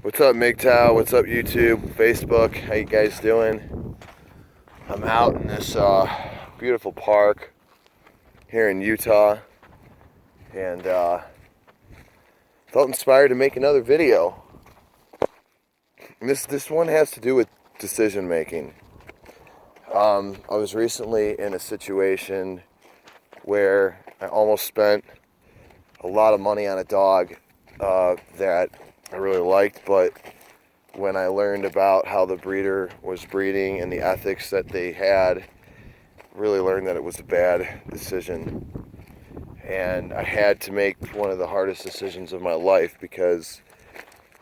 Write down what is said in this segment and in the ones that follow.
What's up, Mgtow? What's up, YouTube, Facebook? How you guys doing? I'm out in this beautiful park here in Utah, and felt inspired to make another video. And this one has to do with decision making. I was recently in a situation where I almost spent a lot of money on a dog that I really liked, but when I learned about how the breeder was breeding and the ethics that they had, really learned that it was a bad decision. And I had to make one of the hardest decisions of my life because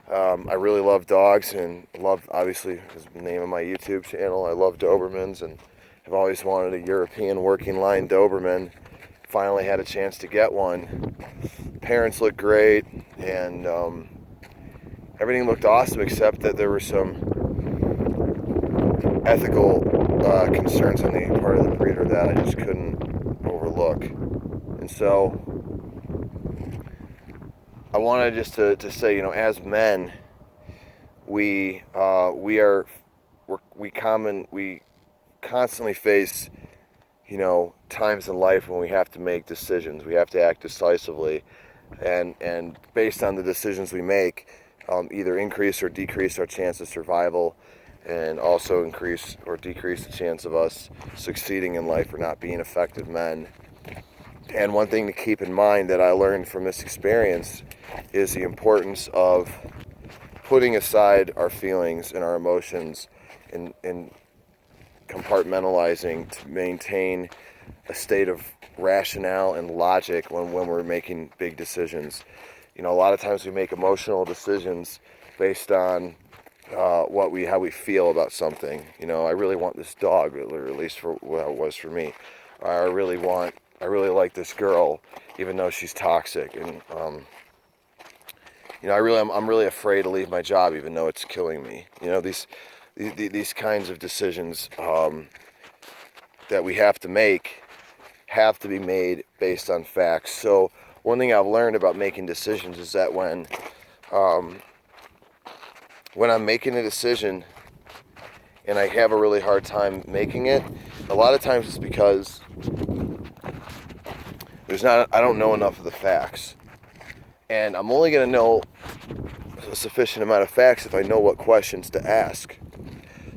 I really love dogs and love, obviously, is the name of my YouTube channel. I love Dobermans and have always wanted a European working line Doberman. Finally had a chance to get one. Parents looked great, and everything looked awesome, except that there were some ethical concerns on the part of the breeder that I just couldn't overlook. And so I wanted just to say, as men, we constantly face, times in life when we have to make decisions. We have to act decisively, and based on the decisions we make, either increase or decrease our chance of survival, and also increase or decrease the chance of us succeeding in life or not being effective men. And one thing to keep in mind that I learned from this experience is the importance of putting aside our feelings and our emotions and compartmentalizing to maintain a state of rationale and logic when we're making big decisions. A lot of times we make emotional decisions based on how we feel about something. I really want this dog, or at least for what it was for me. I really like this girl, even though she's toxic, and I'm really afraid to leave my job, even though it's killing me. These kinds of decisions that we have to make have to be made based on facts. So one thing I've learned about making decisions is that when I'm making a decision and I have a really hard time making it, a lot of times it's because I don't know enough of the facts. And I'm only going to know a sufficient amount of facts if I know what questions to ask.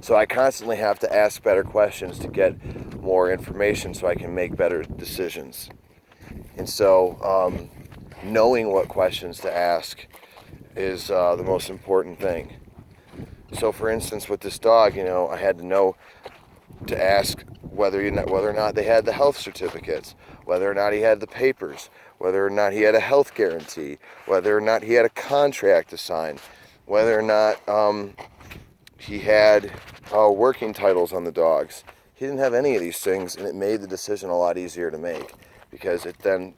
So I constantly have to ask better questions to get more information so I can make better decisions. And so knowing what questions to ask is the most important thing. So for instance, with this dog, I had to know to ask whether or not they had the health certificates, whether or not he had the papers, whether or not he had a health guarantee, whether or not he had a contract to sign, whether or not he had working titles on the dogs. He didn't have any of these things, and it made the decision a lot easier to make, because it then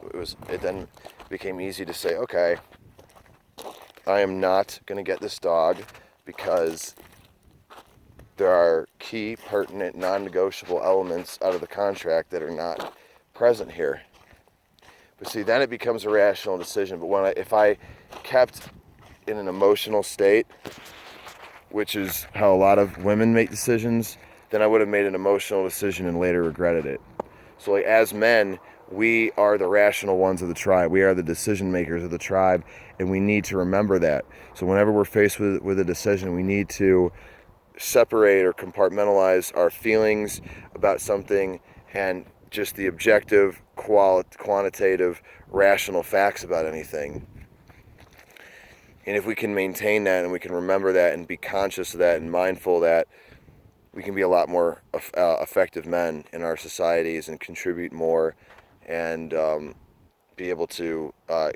became easy to say, okay, I am not going to get this dog because there are key, pertinent, non-negotiable elements out of the contract that are not present here. But see, then it becomes a rational decision. But if I kept in an emotional state, which is how a lot of women make decisions, then I would have made an emotional decision and later regretted it. So as men, we are the rational ones of the tribe. We are the decision makers of the tribe, and we need to remember that. So whenever we're faced with a decision, we need to separate or compartmentalize our feelings about something and just the objective, quantitative, rational facts about anything. And if we can maintain that and we can remember that and be conscious of that and mindful of that, we can be a lot more effective men in our societies and contribute more and be able to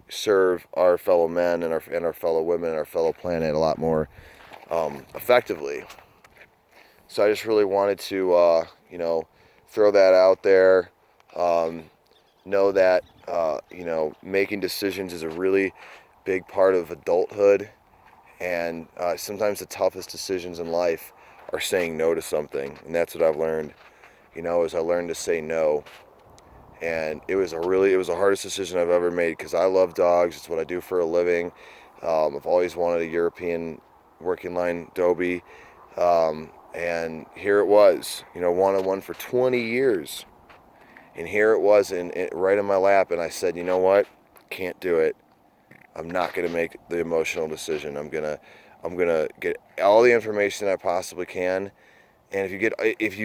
serve our fellow men and our fellow women and our fellow planet a lot more effectively. So I just really wanted to, throw that out there. Know that, making decisions is a really big part of adulthood. And sometimes the toughest decisions in life are saying no to something. And that's what I've learned, as I learned to say no. And it was the hardest decision I've ever made because I love dogs. It's what I do for a living. I've always wanted a European working line Dobie, and here it was, one-on-one for 20 years. And here it was right in my lap, and I said, you know what? Can't do it. I'm not going to make the emotional decision. I'm gonna get all the information I possibly can. And if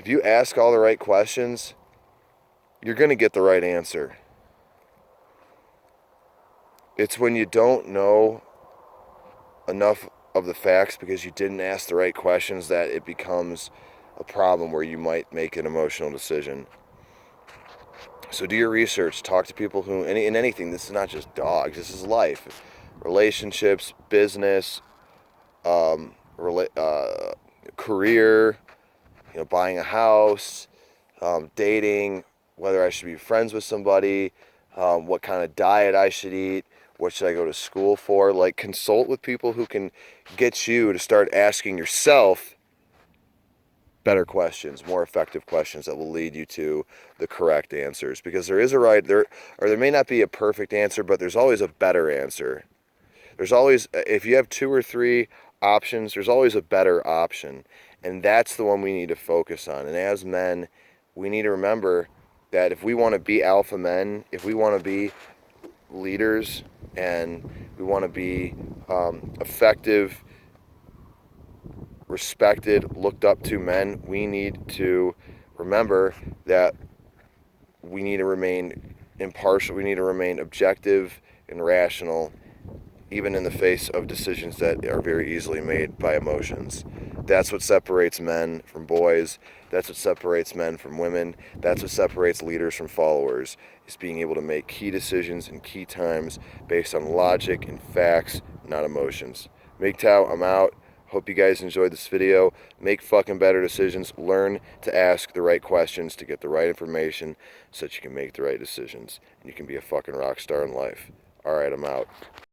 you ask all the right questions, you're going to get the right answer. It's when you don't know enough of the facts because you didn't ask the right questions that it becomes a problem where you might make an emotional decision. So do your research. Talk to people who, in anything, this is not just dogs, this is life. Relationships, business, career, buying a house, dating, whether I should be friends with somebody, what kind of diet I should eat, what should I go to school for. Like, consult with people who can get you to start asking yourself better questions, more effective questions that will lead you to the correct answers. Because there is there may not be a perfect answer, but there's always a better answer. There's always, if you have 2 or 3 options, there's always a better option. And that's the one we need to focus on. And as men, we need to remember that if we want to be alpha men, if we want to be leaders, and we want to be effective, respected, looked up to men, we need to remember that we need to remain impartial, we need to remain objective and rational, even in the face of decisions that are very easily made by emotions. That's what separates men from boys. That's what separates men from women. That's what separates leaders from followers, is being able to make key decisions in key times based on logic and facts, not emotions. Mgtow, I'm out. Hope you guys enjoyed this video. Make fucking better decisions. Learn to ask the right questions to get the right information so that you can make the right decisions and you can be a fucking rock star in life. All right, I'm out.